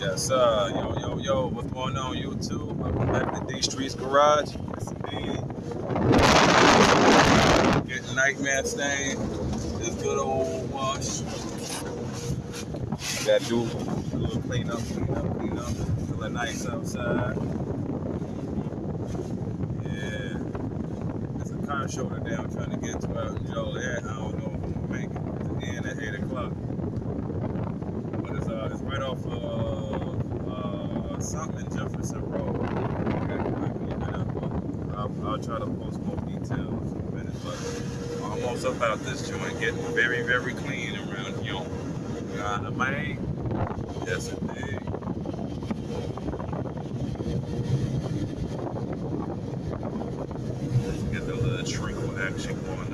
Yes, yo, what's going on, YouTube? Welcome back to D Streets Garage. It's me, getting Nightmare Stain. This good old wash. I gotta do a little clean up. Feeling nice outside. Yeah, it's a car show today I'm trying to get to out in Joliet. I don't know if I'm gonna make it to the end at 8 o'clock. But it's right off of something Jefferson Road. I'll try to post more details in a minute, but almost up out this joint, getting very, very clean around here. Got a man. Yes, indeed. Let's get the little trickle action going